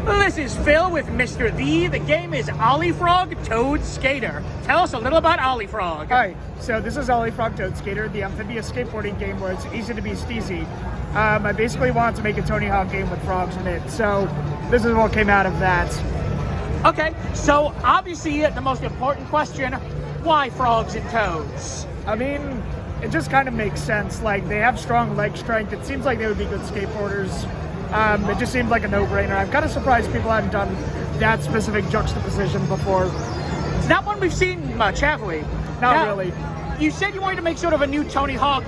This is Phil with Mr. The game is OllieFrog Toad Skater. Tell us a little about OllieFrog. Hi, so this is OllieFrog Toad Skater, the amphibious skateboarding game where it's easy to be steezy. I basically wanted to make a Tony Hawk game with frogs in it, so this is what came out of that. Okay, so obviously the most important question, why frogs and toads? I mean, it just kind of makes sense. Like, they have strong leg strength. It seems like they would be good skateboarders. It just seemed like a no-brainer. I'm kind of surprised people haven't done that specific juxtaposition before. It's not one we've seen much, have we? Not really. You said you wanted to make sort of a new Tony Hawk.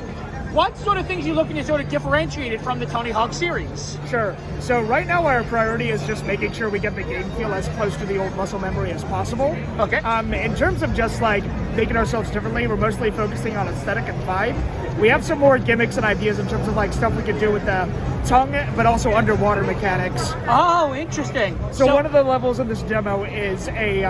What sort of things are you looking to sort of differentiate it from the Tony Hawk series? Sure. So right now our priority is just making sure we get the game feel as close to the old muscle memory as possible. Okay. In terms of just like making ourselves differently, we're mostly focusing on aesthetic and vibe. We have some more gimmicks and ideas in terms of like stuff we could do with the tongue, but also underwater mechanics. Oh, interesting. So one of the levels in this demo is a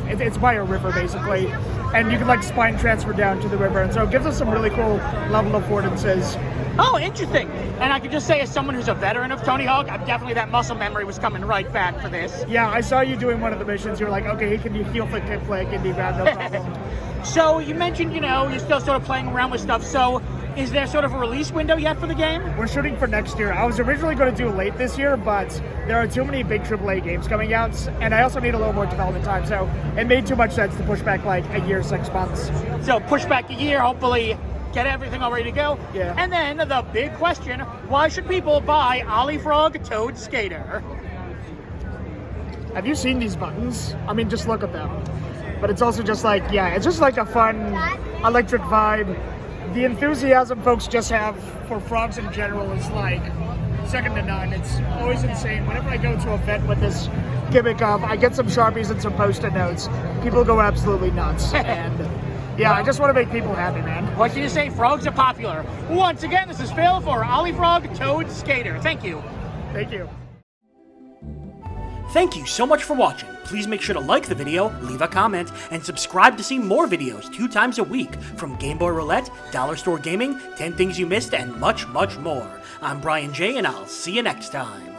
it's by a river basically, and you can like spine transfer down to the river, and so it gives us some really cool level affordances. Oh, interesting. And I can just say, as someone who's a veteran of Tony Hawk, definitely that muscle memory was coming right back for this. Yeah, I saw you doing one of the missions. You were like, okay, he can do heel flick, kick flick, and do that, no problem. So you mentioned, you're still sort of playing around with stuff. So is there sort of a release window yet for the game? We're shooting for next year. I was originally going to do it late this year, but there are too many big AAA games coming out, and I also need a little more development time, so it made too much sense to push back like a year, 6 months. So push back a year, hopefully get everything all ready to go. Yeah. And then the big question, why should people buy OllieFrog Toad Skater? Have you seen these buttons? I mean, just look at them. But it's also just like, yeah, it's just like a fun electric vibe. The enthusiasm folks just have for frogs in general is like second to none. It's always insane. Whenever I go to an event with this gimmick of, I get some Sharpies and some Post-it notes, people go absolutely nuts. And yeah, I just want to make people happy, man. What can you say? Frogs are popular. Once again, this is Phil for OllieFrog Toad Skater. Thank you. Thank you. Thank you so much for watching. Please make sure to like the video, leave a comment, and subscribe to see more videos 2 times a week from Game Boy Roulette, Dollar Store Gaming, 10 Things You Missed, and much, much more. I'm Brian J, and I'll see you next time.